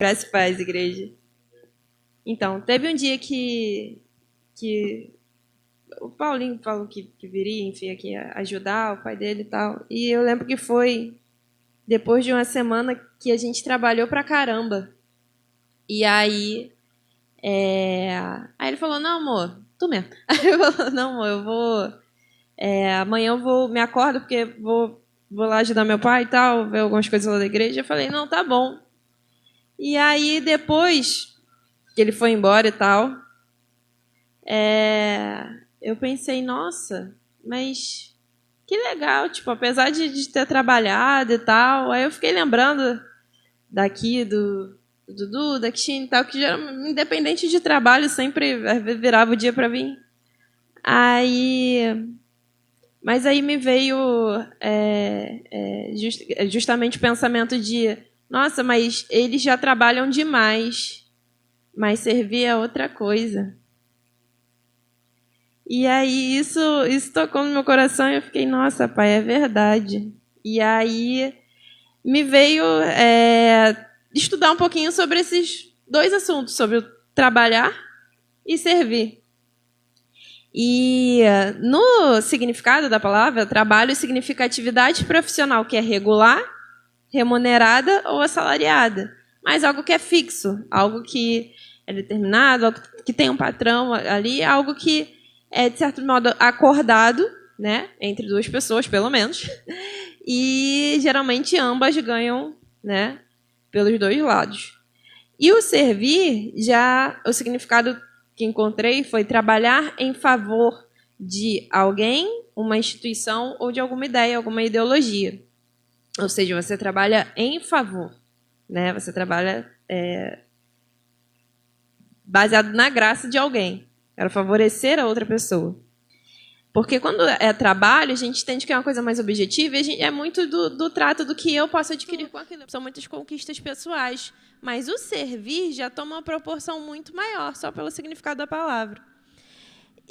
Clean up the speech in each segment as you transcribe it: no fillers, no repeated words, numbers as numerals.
Graça e paz, igreja. Então, teve um dia que o Paulinho falou que viria, enfim, aqui ajudar o pai dele e tal. E eu lembro que foi depois de uma semana que a gente trabalhou pra caramba. E aí ele falou, não, amor, tu mesmo. Aí eu falei, não, amor, eu vou... amanhã eu vou, me acordo porque vou lá ajudar meu pai e tal, ver algumas coisas lá da igreja. Eu falei, não, tá bom. E aí, depois que ele foi embora e tal, eu pensei, nossa, mas que legal, tipo, apesar de ter trabalhado e tal, aí eu fiquei lembrando daqui, do Dudu, da Cristina e tal, que já, independente de trabalho, sempre virava o dia para vir. Mas aí me veio justamente o pensamento de, nossa, mas eles já trabalham demais, mas servir é outra coisa. E aí isso tocou no meu coração e eu fiquei, nossa, pai, é verdade. E aí me veio estudar um pouquinho sobre esses dois assuntos, sobre o trabalhar e servir. E no significado da palavra, trabalho significa atividade profissional que é regular, remunerada ou assalariada, mas algo que é fixo, algo que é determinado, algo que tem um patrão ali, algo que é, de certo modo, acordado, né, entre duas pessoas, pelo menos, e geralmente ambas ganham, né, pelos dois lados. E o servir, já o significado que encontrei foi trabalhar em favor de alguém, uma instituição ou de alguma ideia, alguma ideologia. Ou seja, você trabalha em favor, né? Você trabalha baseado na graça de alguém, para favorecer a outra pessoa. Porque quando é trabalho, a gente entende que é uma coisa mais objetiva e é muito do trato do que eu posso adquirir com aquilo. São muitas conquistas pessoais, mas o servir já toma uma proporção muito maior, só pelo significado da palavra.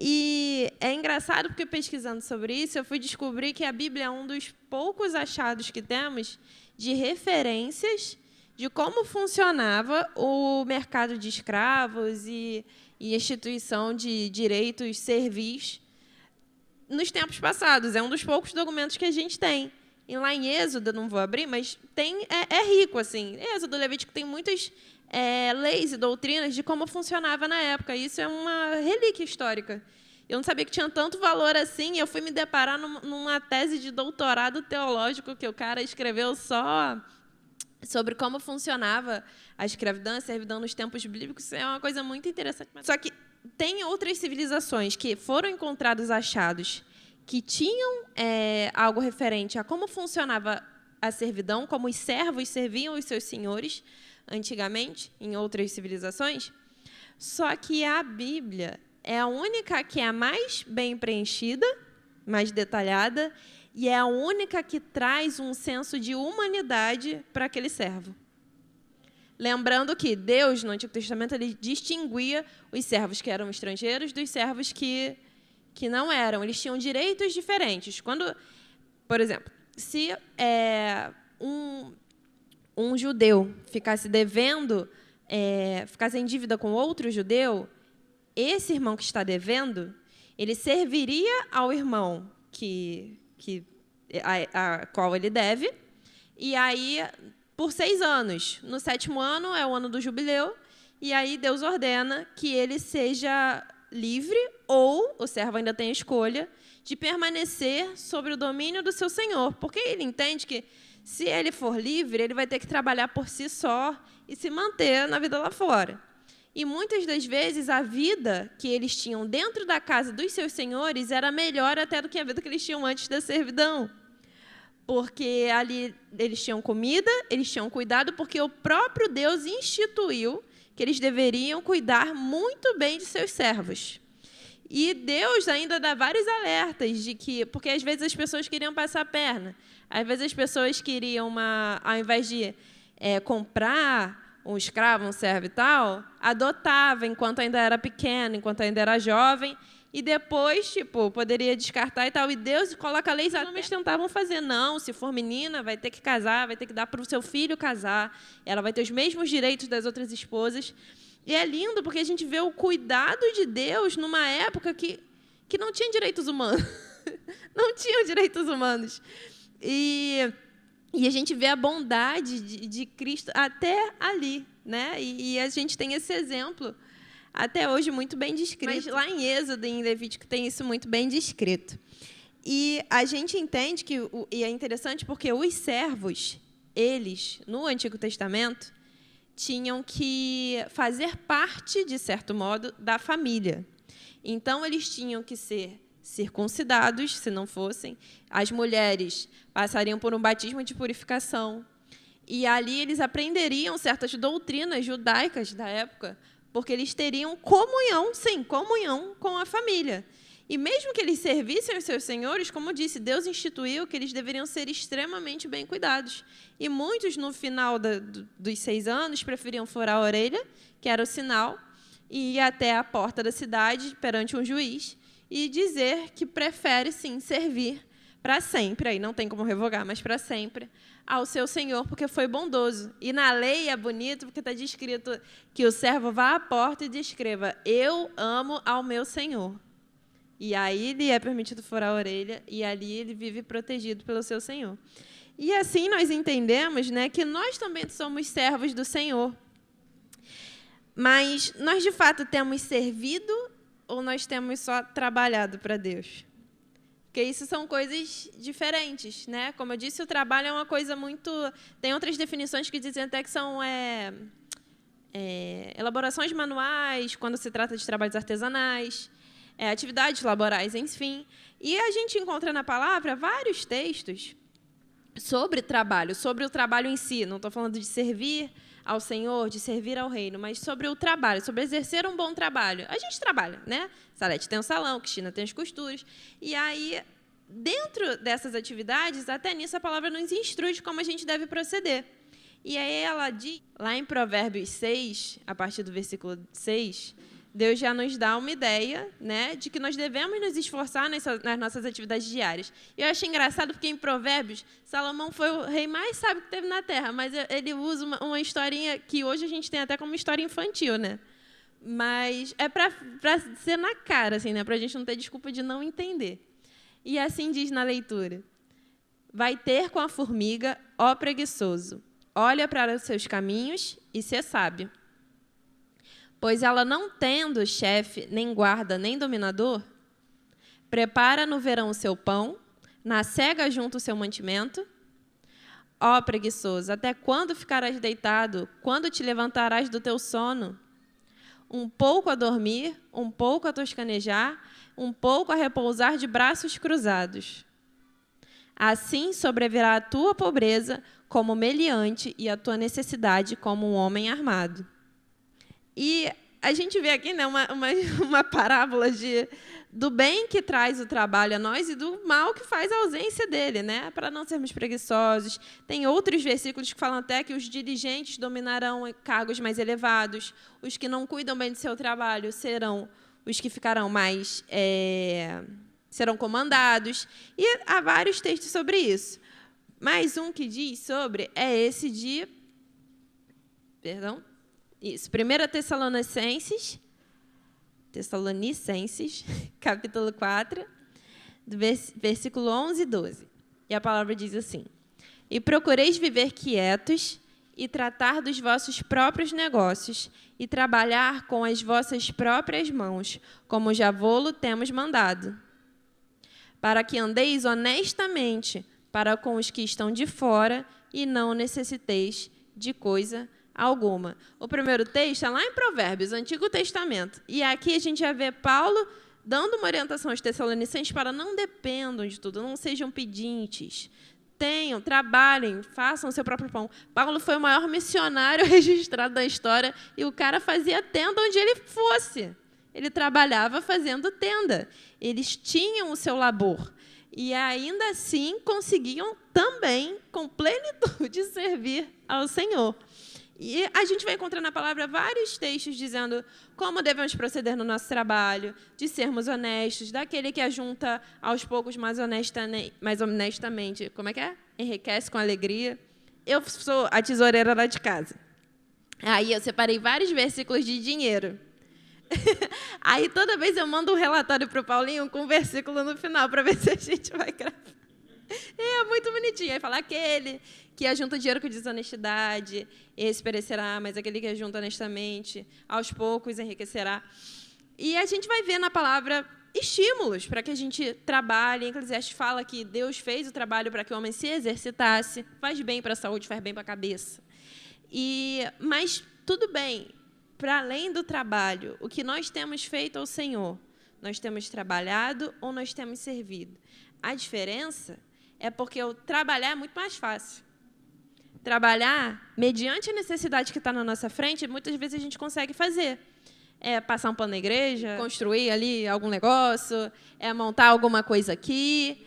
E é engraçado porque, pesquisando sobre isso, eu fui descobrir que a Bíblia é um dos poucos achados que temos de referências de como funcionava o mercado de escravos e instituição de direitos servis nos tempos passados. É um dos poucos documentos que a gente tem. E lá em Êxodo, não vou abrir, mas é rico, assim. Êxodo, Levítico, tem muitas leis e doutrinas de como funcionava na época. Isso é uma relíquia histórica. Eu não sabia que tinha tanto valor assim. Eu fui me deparar numa tese de doutorado teológico que o cara escreveu só sobre como funcionava a escravidão, a servidão nos tempos bíblicos. É uma coisa muito interessante. Só que tem outras civilizações que foram encontrados achados que tinham algo referente a como funcionava a servidão, como os servos serviam os seus senhores antigamente, em outras civilizações. Só que a Bíblia é a única que é a mais bem preenchida, mais detalhada, e é a única que traz um senso de humanidade para aquele servo. Lembrando que Deus, no Antigo Testamento, ele distinguia os servos que eram estrangeiros dos servos que não eram. Eles tinham direitos diferentes. Quando, por exemplo, se um judeu ficasse devendo, ficasse em dívida com outro judeu, esse irmão que está devendo, ele serviria ao irmão a qual ele deve, e aí, por 6 anos. No 7º ano é o ano do jubileu, e aí Deus ordena que ele seja livre, ou o servo ainda tem a escolha, de permanecer sobre o domínio do seu senhor, porque ele entende que, se ele for livre, ele vai ter que trabalhar por si só e se manter na vida lá fora. E muitas das vezes a vida que eles tinham dentro da casa dos seus senhores era melhor até do que a vida que eles tinham antes da servidão. Porque ali eles tinham comida, eles tinham cuidado, porque o próprio Deus instituiu que eles deveriam cuidar muito bem de seus servos. E Deus ainda dá vários alertas de que, porque às vezes as pessoas queriam passar a perna, às vezes as pessoas queriam ao invés de comprar um escravo, um servo e tal, adotava enquanto ainda era pequeno, enquanto ainda era jovem, e depois, tipo, poderia descartar e tal. E Deus coloca leis que homens tentavam fazer. Não, se for menina, vai ter que casar, vai ter que dar para o seu filho casar. Ela vai ter os mesmos direitos das outras esposas. E é lindo porque a gente vê o cuidado de Deus numa época que não tinha direitos humanos. Não tinham direitos humanos. E a gente vê a bondade de Cristo até ali, né? E a gente tem esse exemplo até hoje muito bem descrito. Mas lá em Êxodo e em Levítico tem isso muito bem descrito. E a gente entende que, e é interessante porque os servos, eles, no Antigo Testamento, tinham que fazer parte, de certo modo, da família. Então, eles tinham que ser circuncidados, se não fossem. As mulheres passariam por um batismo de purificação. E ali eles aprenderiam certas doutrinas judaicas da época, porque eles teriam comunhão, sim, comunhão com a família. E mesmo que eles servissem aos seus senhores, como disse, Deus instituiu que eles deveriam ser extremamente bem cuidados. E muitos, no final dos 6 anos, preferiam furar a orelha, que era o sinal, e ir até a porta da cidade, perante um juiz, e dizer que prefere, sim, servir para sempre, aí não tem como revogar, mas para sempre, ao seu senhor, porque foi bondoso. E na lei é bonito, porque está descrito que o servo vá à porta e descreva: eu amo ao meu senhor. E aí lhe é permitido furar a orelha, e ali ele vive protegido pelo seu senhor. E assim nós entendemos, né, que nós também somos servos do Senhor. Mas nós, de fato, temos servido ou nós temos só trabalhado para Deus? Porque isso são coisas diferentes, né? Como eu disse, o trabalho é uma coisa muito... Tem outras definições que dizem até que são elaborações manuais, quando se trata de trabalhos artesanais, atividades laborais, enfim. E a gente encontra na palavra vários textos sobre trabalho, sobre o trabalho em si. Não estou falando de servir ao Senhor, de servir ao reino, mas sobre o trabalho, sobre exercer um bom trabalho. A gente trabalha, né? Salete tem um salão, Cristina tem as costuras. E aí, dentro dessas atividades, até nisso a palavra nos instrui de como a gente deve proceder. E aí ela diz, lá em Provérbios 6, a partir do versículo 6, Deus já nos dá uma ideia, né, de que nós devemos nos esforçar nas nossas atividades diárias. E eu achei engraçado porque, em Provérbios, Salomão foi o rei mais sábio que teve na Terra, mas ele usa uma historinha que hoje a gente tem até como história infantil, né? Mas é para ser na cara, assim, né, para a gente não ter desculpa de não entender. E assim diz na leitura: vai ter com a formiga, ó preguiçoso, olha para os seus caminhos e ser sábio. Pois ela, não tendo chefe, nem guarda, nem dominador, prepara no verão o seu pão, na cega junta o seu mantimento. Ó preguiçoso, até quando ficarás deitado? Quando te levantarás do teu sono? Um pouco a dormir, um pouco a toscanejar, um pouco a repousar de braços cruzados. Assim sobrevirá a tua pobreza como meliante e a tua necessidade como um homem armado. E a gente vê aqui, né, uma parábola do bem que traz o trabalho a nós e do mal que faz a ausência dele, né, para não sermos preguiçosos. Tem outros versículos que falam até que os dirigentes dominarão cargos mais elevados, os que não cuidam bem do seu trabalho serão os que ficarão mais... serão comandados. E há vários textos sobre isso. Mas um que diz sobre é esse de... Perdão. Isso, 1 Tessalonicenses, capítulo 4, do versículo 11 e 12. E a palavra diz assim: e procureis viver quietos e tratar dos vossos próprios negócios e trabalhar com as vossas próprias mãos, como já vô-lo temos mandado, para que andeis honestamente para com os que estão de fora e não necessiteis de coisa alguma. O primeiro texto está lá em Provérbios, Antigo Testamento. E aqui a gente já vê Paulo dando uma orientação aos Tessalonicenses para não dependam de tudo, não sejam pedintes. Tenham, trabalhem, façam o seu próprio pão. Paulo foi o maior missionário registrado da história e o cara fazia tenda onde ele fosse. Ele trabalhava fazendo tenda. Eles tinham o seu labor. E ainda assim conseguiam também, com plenitude, servir ao Senhor. E a gente vai encontrar na palavra vários textos dizendo como devemos proceder no nosso trabalho, de sermos honestos, daquele que ajunta aos poucos mais honestamente. Como é que é? Enriquece com alegria. Eu sou a tesoureira lá de casa. Aí eu separei vários versículos de dinheiro. Aí toda vez eu mando um relatório para o Paulinho com um versículo no final para ver se a gente vai gravar. É muito bonitinho. Aí fala aquele que ajunta dinheiro com desonestidade, esse perecerá, mas aquele que ajunta honestamente, aos poucos enriquecerá. E a gente vai ver na palavra estímulos para que a gente trabalhe. Eclesiastes fala que Deus fez o trabalho para que o homem se exercitasse, faz bem para a saúde, faz bem para a cabeça. Mas tudo bem, para além do trabalho, o que nós temos feito ao Senhor? Nós temos trabalhado ou nós temos servido? A diferença é porque o trabalhar é muito mais fácil. Trabalhar, mediante a necessidade que está na nossa frente, muitas vezes a gente consegue fazer. É passar um pano na igreja, construir ali algum negócio, é montar alguma coisa aqui,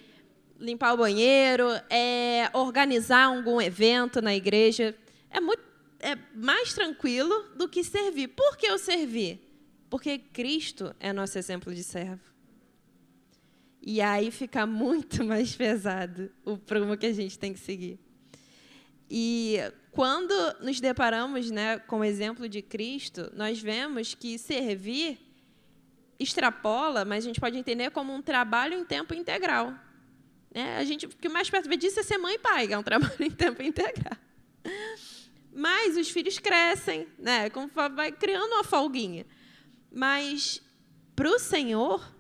limpar o banheiro, é organizar algum evento na igreja. É mais tranquilo do que servir. Por que eu servir? Porque Cristo é nosso exemplo de servo. E aí fica muito mais pesado o prumo que a gente tem que seguir. E quando nos deparamos, né, com o exemplo de Cristo, nós vemos que servir extrapola, mas a gente pode entender como um trabalho em tempo integral. Né? O que mais perto disso é ser mãe e pai, que é um trabalho em tempo integral. Mas os filhos crescem, né? Vai criando uma folguinha. Mas, para o Senhor,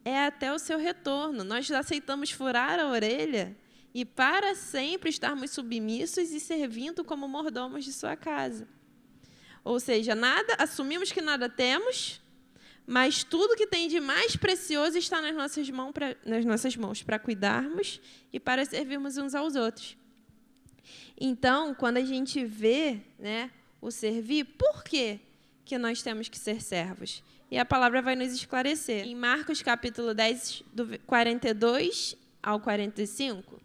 é até o seu retorno. Nós aceitamos furar a orelha e para sempre estarmos submissos e servindo como mordomos de sua casa. Ou seja, assumimos que nada temos, mas tudo que tem de mais precioso está nas nossas mãos para cuidarmos e para servirmos uns aos outros. Então, quando a gente vê, né, o servir, por quê que nós temos que ser servos? E a palavra vai nos esclarecer. Em Marcos, capítulo 10, do 42 ao 45,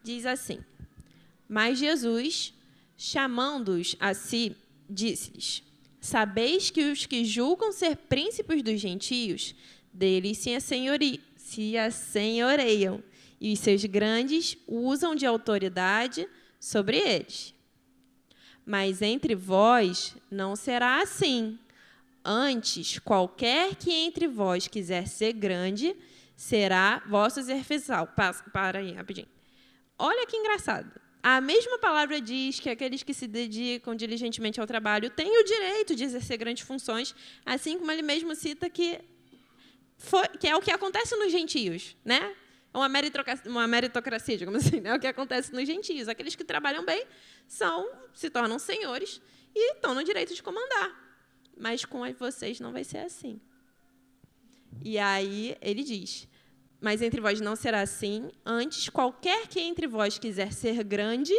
diz assim: Mas Jesus, chamando-os a si, disse-lhes: Sabeis que os que julgam ser príncipes dos gentios, deles se assenhoreiam, e os seus grandes usam de autoridade sobre eles. Mas entre vós não será assim. Antes, qualquer que entre vós quiser ser grande, será vosso serviçal. Para aí, rapidinho. Olha que engraçado. A mesma palavra diz que aqueles que se dedicam diligentemente ao trabalho têm o direito de exercer grandes funções, assim como ele mesmo cita que é o que acontece nos gentios, né? Uma meritocracia, digamos assim, né? O que acontece nos gentios. Aqueles que trabalham bem se tornam senhores e estão no direito de comandar. Mas com vocês não vai ser assim. E aí ele diz: Mas entre vós não será assim. Antes, qualquer que entre vós quiser ser grande,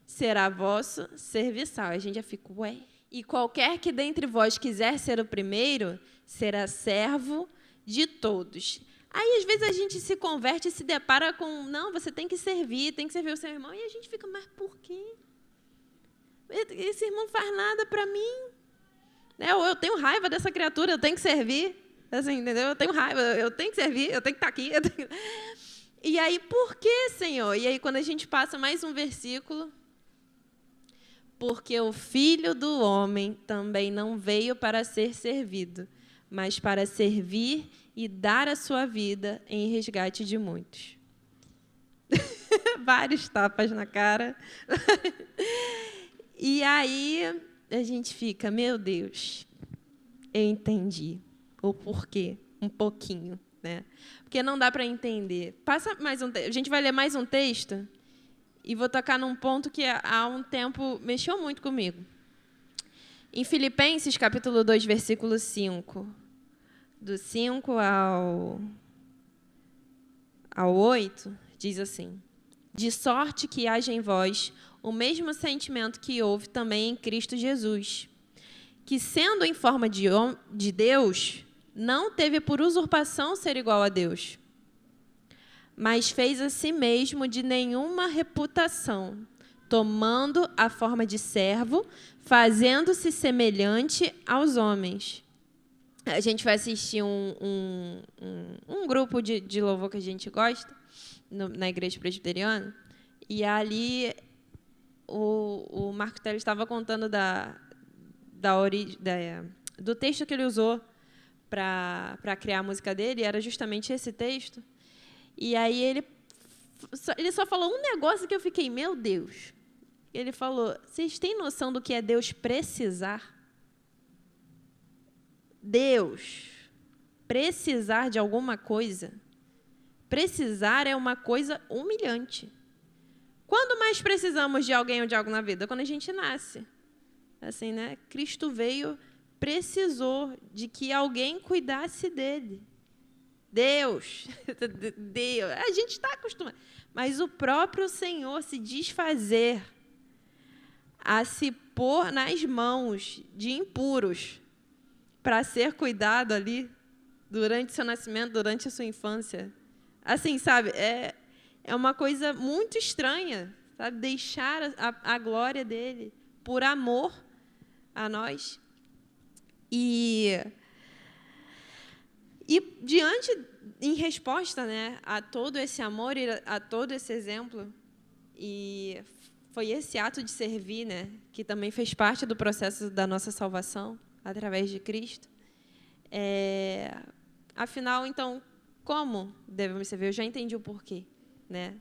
será vosso serviçal. A gente já fica, ué. E qualquer que dentre vós quiser ser o primeiro, será servo de todos. Aí, às vezes, a gente se converte e se depara com, não, você tem que servir o seu irmão. E a gente fica, mas por quê? Esse irmão não faz nada para mim. Ou eu tenho raiva dessa criatura, eu tenho que servir. Assim, entendeu? Eu tenho raiva, eu tenho que servir, eu tenho que estar aqui. E aí, por que, Senhor? E aí, quando a gente passa mais um versículo, porque o Filho do Homem também não veio para ser servido, mas para servir e dar a sua vida em resgate de muitos. Vários tapas na cara. E aí a gente fica, meu Deus, eu entendi o porquê, um pouquinho, né? Porque não dá para entender. Passa mais a gente vai ler mais um texto e vou tocar num ponto que há um tempo mexeu muito comigo. Em Filipenses, capítulo 2, versículo 5, do 5 ao 8, diz assim: De sorte que haja em vós o mesmo sentimento que houve também em Cristo Jesus, que, sendo em forma de Deus, não teve por usurpação ser igual a Deus, mas fez a si mesmo de nenhuma reputação, tomando a forma de servo, fazendo-se semelhante aos homens. A gente vai assistir um grupo de louvor que a gente gosta, na igreja presbiteriana, e ali o Marco Teles estava contando do texto que ele usou para criar a música dele, era justamente esse texto. E aí ele só falou um negócio que eu fiquei, meu Deus. Ele falou, vocês têm noção do que é Deus precisar? Deus precisar de alguma coisa? Precisar é uma coisa humilhante. Quando mais precisamos de alguém ou de algo na vida? Quando a gente nasce. Assim, né? Cristo veio, precisou de que alguém cuidasse dele. Deus. A gente está acostumado. Mas o próprio Senhor se desfazer a se pôr nas mãos de impuros para ser cuidado ali durante seu nascimento, durante a sua infância. Assim, sabe, é uma coisa muito estranha, sabe? Deixar a glória dele por amor a nós. E diante, em resposta, né, a todo esse amor e a todo esse exemplo, e foi esse ato de servir, né, que também fez parte do processo da nossa salvação, através de Cristo. Afinal, então, como devemos servir? Eu já entendi o porquê, né?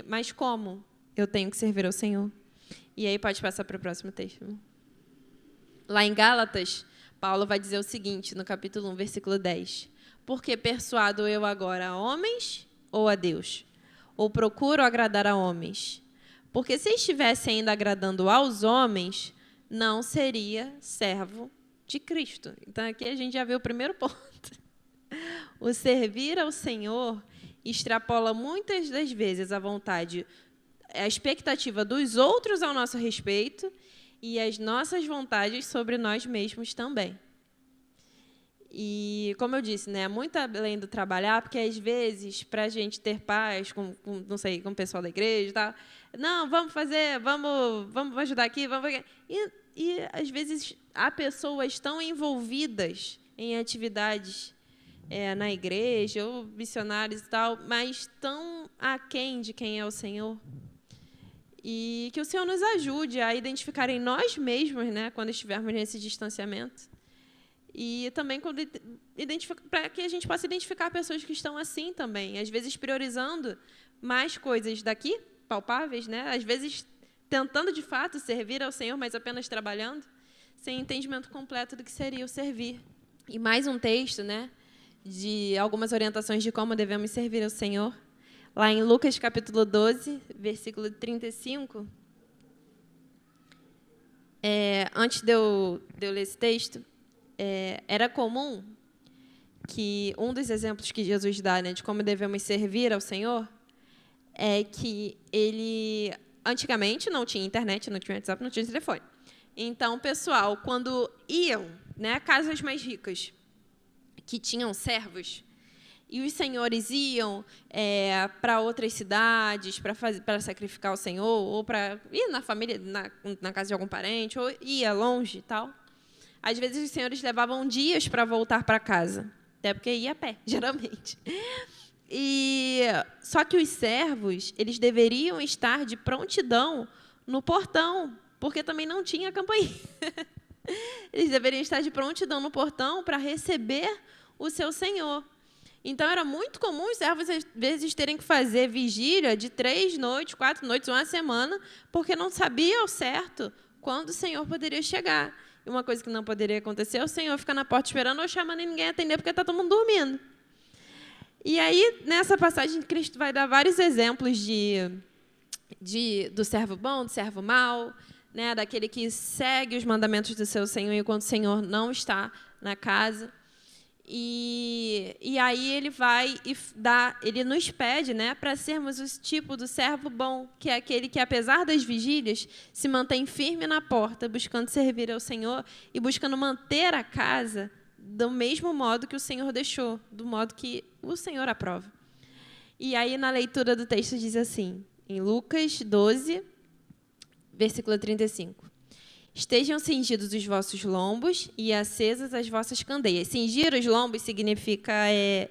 Mas como eu tenho que servir ao Senhor? E aí pode passar para o próximo texto. Lá em Gálatas, Paulo vai dizer o seguinte, no capítulo 1, versículo 10. Porque persuado eu agora a homens ou a Deus? Ou procuro agradar a homens? Porque se estivesse ainda agradando aos homens, não seria servo de Cristo. Então, aqui a gente já vê o primeiro ponto. O servir ao Senhor extrapola muitas das vezes a vontade, a expectativa dos outros ao nosso respeito e as nossas vontades sobre nós mesmos também. E, como eu disse, né, muito além do trabalhar, porque às vezes, para a gente ter paz com o pessoal da igreja e tal, não, vamos fazer, vamos ajudar aqui, vamos... E às vezes há pessoas tão envolvidas em atividades na igreja, ou missionários e tal, mas tão aquém de quem é o Senhor. E que o Senhor nos ajude a identificar em nós mesmos, né, quando estivermos nesse distanciamento. E também para que a gente possa identificar pessoas que estão assim também, às vezes priorizando mais coisas daqui, palpáveis, né? Às vezes tentando de fato servir ao Senhor, mas apenas trabalhando, sem entendimento completo do que seria o servir. E mais um texto, né, de algumas orientações de como devemos servir ao Senhor. Lá em Lucas, capítulo 12, versículo 35. Antes de eu ler esse texto, era comum que um dos exemplos que Jesus dá, né, de como devemos servir ao Senhor é que ele, antigamente, não tinha internet, não tinha WhatsApp, não tinha telefone. Então, o pessoal, quando iam, né, a casas mais ricas, que tinham servos, e os senhores iam para outras cidades para sacrificar o Senhor, ou para ir na família, na casa de algum parente, ou ia longe e tal. Às vezes, os senhores levavam dias para voltar para casa, até porque ia a pé, geralmente. Só que os servos, eles deveriam estar de prontidão no portão, porque também não tinha campainha. Eles deveriam estar de prontidão no portão para receber o seu senhor. Então, era muito comum os servos, às vezes, terem que fazer vigília de 3 noites, 4 noites, uma semana, porque não sabia ao certo quando o senhor poderia chegar. E uma coisa que não poderia acontecer é o senhor ficar na porta esperando ou chamando e ninguém atender porque está todo mundo dormindo. E aí, nessa passagem, Cristo vai dar vários exemplos do servo bom, do servo mau, né, daquele que segue os mandamentos do seu Senhor enquanto o Senhor não está na casa. E aí ele vai e ele nos pede, né, para sermos o tipo do servo bom, que é aquele que, apesar das vigílias, se mantém firme na porta, buscando servir ao Senhor e buscando manter a casa do mesmo modo que o Senhor deixou, do modo que o Senhor aprova. E aí, na leitura do texto, diz assim, em Lucas 12, Versículo 35. Estejam cingidos os vossos lombos e acesas as vossas candeias. Cingir os lombos significa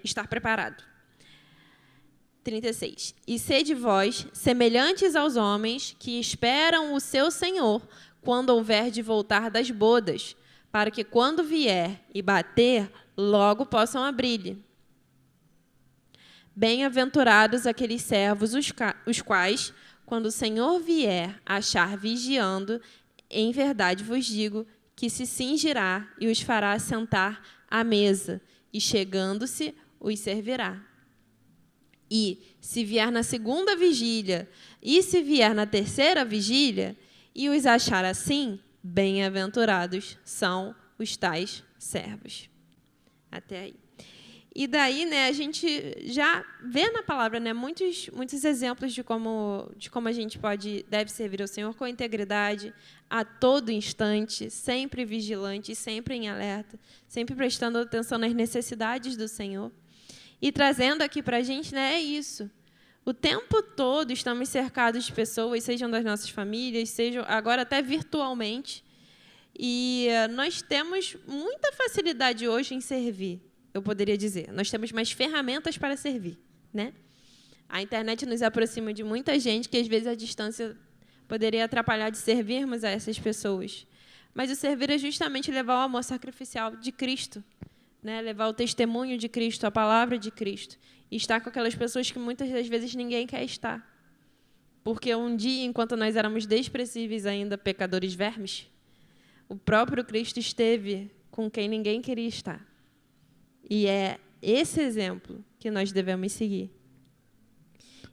estar preparado. 36. E sede vós, semelhantes aos homens que esperam o seu Senhor, quando houver de voltar das bodas, para que quando vier e bater, logo possam abrir-lhe. Bem-aventurados aqueles servos, os quais, quando o Senhor vier achar vigiando, em verdade vos digo que se cingirá e os fará sentar à mesa, e chegando-se, os servirá. E, se vier na segunda vigília, e se vier na terceira vigília, e os achar assim, bem-aventurados são os tais servos. Até aí. E daí, né, a gente já vê na palavra, né, muitos exemplos de como a gente deve servir ao Senhor com integridade, a todo instante, sempre vigilante, sempre em alerta, sempre prestando atenção nas necessidades do Senhor. E trazendo aqui para a gente, né, é isso. O tempo todo estamos cercados de pessoas, sejam das nossas famílias, sejam agora até virtualmente. E nós temos muita facilidade hoje em servir, eu poderia dizer. Nós temos mais ferramentas para servir, né? A internet nos aproxima de muita gente que, às vezes, a distância poderia atrapalhar de servirmos a essas pessoas. Mas o servir é justamente levar o amor sacrificial de Cristo, né? Levar o testemunho de Cristo, a palavra de Cristo, e estar com aquelas pessoas que muitas das vezes ninguém quer estar. Porque um dia, enquanto nós éramos desprezíveis ainda, pecadores vermes, o próprio Cristo esteve com quem ninguém queria estar. E é esse exemplo que nós devemos seguir.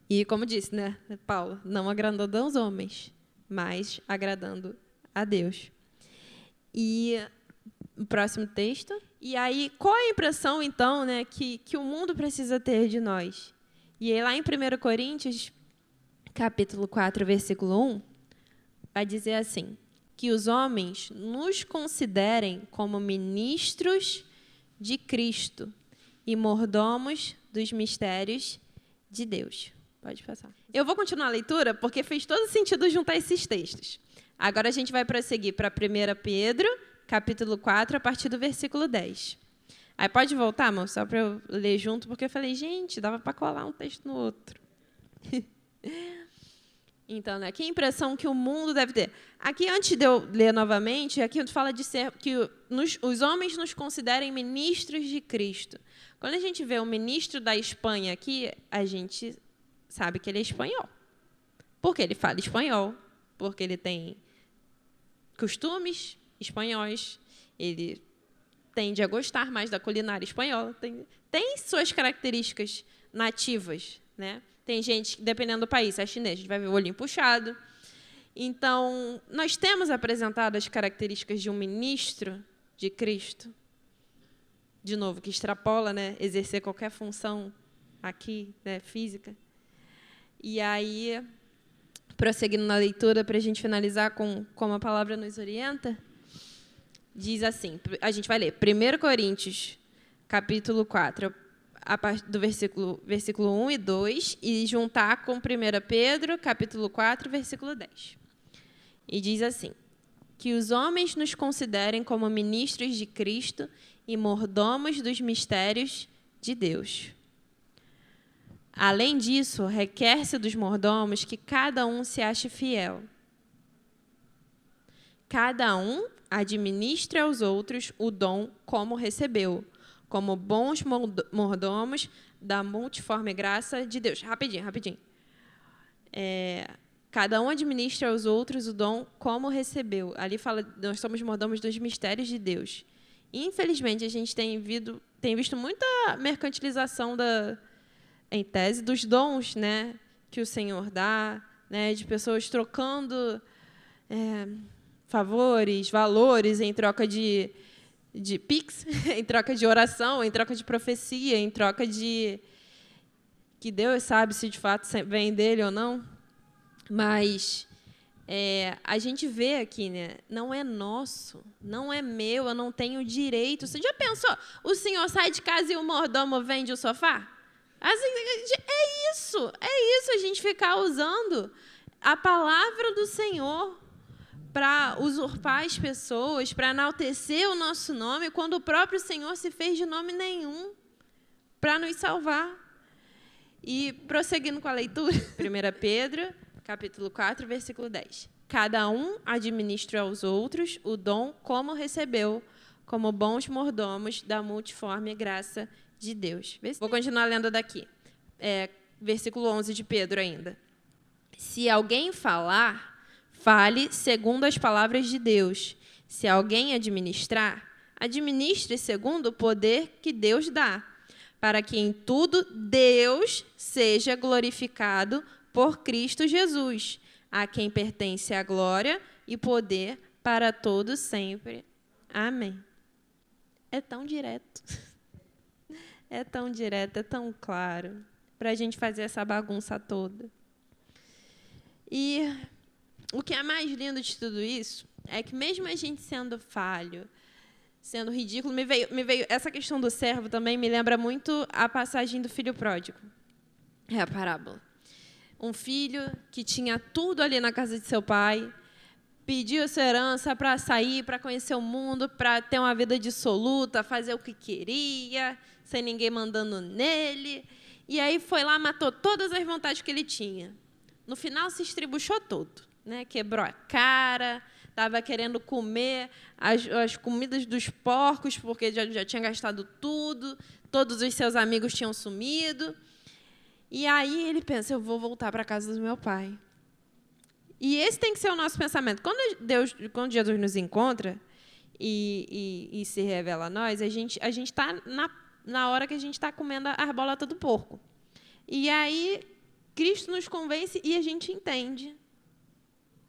E, como disse, né, Paulo, não agradando aos homens, mas agradando a Deus. E o próximo texto. E aí, qual é a impressão, então, né, que o mundo precisa ter de nós? E aí, lá em 1 Coríntios, capítulo 4, versículo 1, vai dizer assim: que os homens nos considerem como ministros de Cristo e mordomos dos mistérios de Deus. Pode passar. Eu vou continuar a leitura porque fez todo sentido juntar esses textos. Agora a gente vai prosseguir para 1 Pedro, capítulo 4, a partir do versículo 10. Aí pode voltar, amor, só para eu ler junto, porque eu falei, gente, dava para colar um texto no outro. Então, né, que impressão que o mundo deve ter? Aqui, antes de eu ler novamente, aqui fala de ser que os homens nos considerem ministros de Cristo. Quando a gente vê o ministro da Espanha aqui, a gente sabe que ele é espanhol. Porque ele fala espanhol, porque ele tem costumes espanhóis, ele tende a gostar mais da culinária espanhola, tem suas características nativas, né? Tem gente, dependendo do país, é chinês, a gente vai ver o olhinho puxado. Então, nós temos apresentado as características de um ministro de Cristo, de novo, que extrapola, né, exercer qualquer função aqui, né, física. E aí, prosseguindo na leitura, para a gente finalizar com como a palavra nos orienta, diz assim, a gente vai ler 1 Coríntios, capítulo 4, a partir do versículo 1 e 2, e juntar com 1 Pedro, capítulo 4, versículo 10. E diz assim: que os homens nos considerem como ministros de Cristo e mordomos dos mistérios de Deus. Além disso, requer-se dos mordomos que cada um se ache fiel. Cada um administre aos outros o dom como recebeu, como bons mordomos da multiforme graça de Deus. Rapidinho. Cada um administra aos outros o dom como recebeu. Ali fala, nós somos mordomos dos mistérios de Deus. Infelizmente, a gente tem visto muita mercantilização em tese dos dons, né, que o Senhor dá, né, de pessoas trocando favores, valores em troca de pix, em troca de oração, em troca de profecia, em troca de que Deus sabe se de fato vem dele ou não. Mas a gente vê aqui, né, não é nosso, não é meu, eu não tenho direito. Você já pensou? O senhor sai de casa e o mordomo vende o sofá? Assim, é isso, a gente ficar usando a palavra do Senhor para usurpar as pessoas, para enaltecer o nosso nome, quando o próprio Senhor se fez de nome nenhum para nos salvar. E, prosseguindo com a leitura, 1 Pedro, capítulo 4, versículo 10. Cada um administra aos outros o dom como recebeu, como bons mordomos da multiforme graça de Deus. Vou continuar lendo daqui. Versículo 11 de Pedro ainda. Se alguém falar, fale segundo as palavras de Deus. Se alguém administrar, administre segundo o poder que Deus dá, para que em tudo Deus seja glorificado por Cristo Jesus, a quem pertence a glória e poder para todos sempre. Amém. É tão direto. É tão direto, é tão claro, para a gente fazer essa bagunça toda. E o que é mais lindo de tudo isso é que, mesmo a gente sendo falho, sendo ridículo, me veio essa questão do servo também me lembra muito a passagem do filho pródigo. É a parábola. Um filho que tinha tudo ali na casa de seu pai, pediu sua herança para sair, para conhecer o mundo, para ter uma vida dissoluta, fazer o que queria, sem ninguém mandando nele. E aí foi lá, matou todas as vontades que ele tinha. No final, se estribuchou todo, né? Quebrou a cara, estava querendo comer as comidas dos porcos, porque já tinha gastado tudo, todos os seus amigos tinham sumido. E aí ele pensa, eu vou voltar para a casa do meu pai. E esse tem que ser o nosso pensamento. Quando Jesus nos encontra e se revela a nós, a gente está na hora que a gente está comendo a arbolata do porco. E aí Cristo nos convence e a gente entende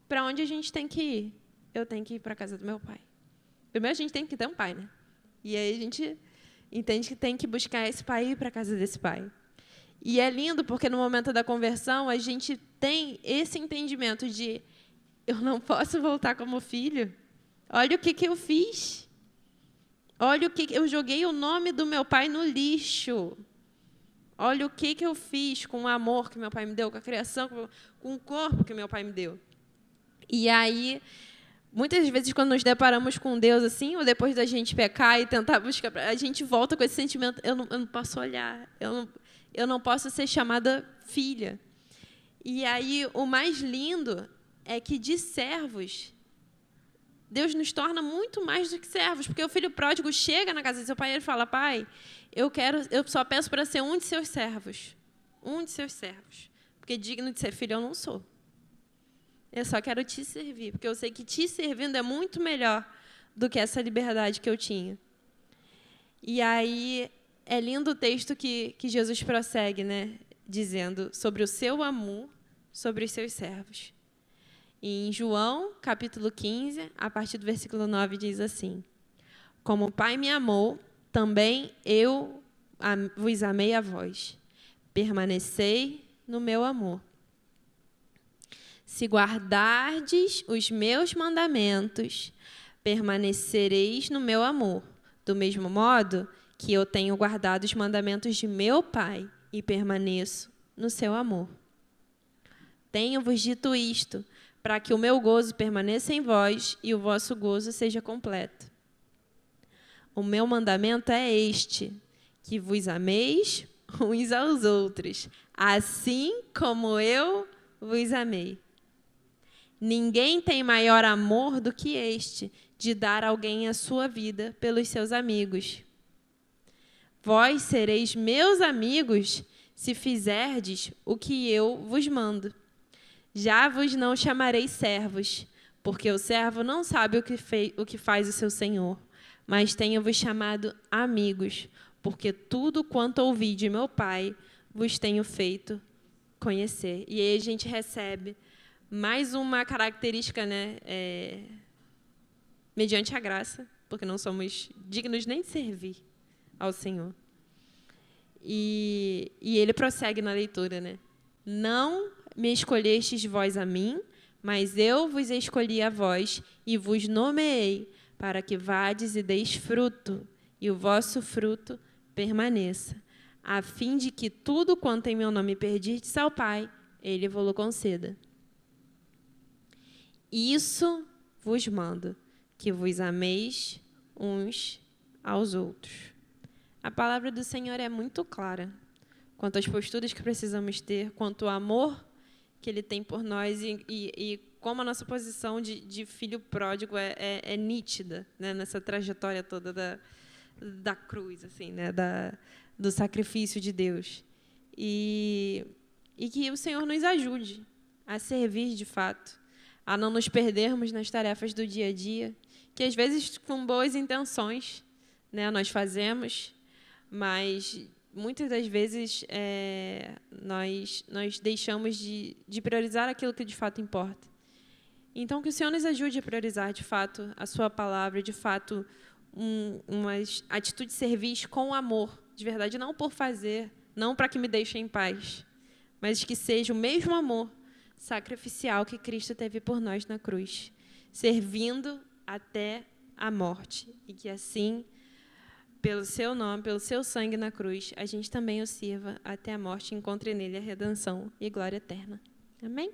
para onde a gente tem que ir. Eu tenho que ir para a casa do meu pai. Primeiro a gente tem que ter um pai, né? E aí a gente entende que tem que buscar esse pai e ir para a casa desse pai. E é lindo porque no momento da conversão a gente tem esse entendimento de eu não posso voltar como filho. Olha o que eu fiz. Olha o que eu joguei o nome do meu pai no lixo. Olha o que eu fiz com o amor que meu pai me deu, com a criação, com o corpo que meu pai me deu. E aí, muitas vezes, quando nos deparamos com Deus assim, ou depois da gente pecar e tentar buscar, a gente volta com esse sentimento, eu não posso olhar, eu não posso ser chamada filha. E aí, o mais lindo é que de servos, Deus nos torna muito mais do que servos, porque o filho pródigo chega na casa de seu pai e ele fala, pai, eu só peço para ser um de seus servos. Um de seus servos. Porque digno de ser filho eu não sou. Eu só quero te servir, porque eu sei que te servindo é muito melhor do que essa liberdade que eu tinha. E aí é lindo o texto que Jesus prossegue, né, dizendo sobre o seu amor sobre os seus servos. Em João, capítulo 15, a partir do versículo 9, diz assim, como o Pai me amou, também eu vos amei a vós. Permanecei no meu amor. Se guardardes os meus mandamentos, permanecereis no meu amor, do mesmo modo que eu tenho guardado os mandamentos de meu Pai e permaneço no seu amor. Tenho-vos dito isto, para que o meu gozo permaneça em vós e o vosso gozo seja completo. O meu mandamento é este, que vos ameis uns aos outros, assim como eu vos amei. Ninguém tem maior amor do que este, de dar a alguém a sua vida pelos seus amigos. Vós sereis meus amigos se fizerdes o que eu vos mando. Já vos não chamarei servos, porque o servo não sabe o que faz o seu senhor, mas tenho-vos chamado amigos, porque tudo quanto ouvi de meu Pai vos tenho feito conhecer. E aí a gente recebe mais uma característica, né, mediante a graça, porque não somos dignos nem de servir ao Senhor. E ele prossegue na leitura, né? Não me escolhestes vós a mim, mas eu vos escolhi a vós e vos nomeei, para que vades e deis fruto, e o vosso fruto permaneça, a fim de que tudo quanto em meu nome pedirdes ao Pai, ele vos conceda. Isso vos mando, que vos ameis uns aos outros. A palavra do Senhor é muito clara quanto às posturas que precisamos ter, quanto ao amor que Ele tem por nós e como a nossa posição de filho pródigo é nítida, né, nessa trajetória toda da cruz, assim, né, do sacrifício de Deus. E que o Senhor nos ajude a servir de fato, a não nos perdermos nas tarefas do dia a dia, que às vezes com boas intenções, né, nós fazemos, mas muitas das vezes nós deixamos de priorizar aquilo que de fato importa. Então, que o Senhor nos ajude a priorizar de fato a sua palavra, de fato uma atitude de serviço com amor, de verdade, não por fazer, não para que me deixe em paz, mas que seja o mesmo amor sacrificial que Cristo teve por nós na cruz, servindo até a morte. E que assim, pelo seu nome, pelo seu sangue na cruz, a gente também o sirva até a morte e encontre nele a redenção e glória eterna. Amém?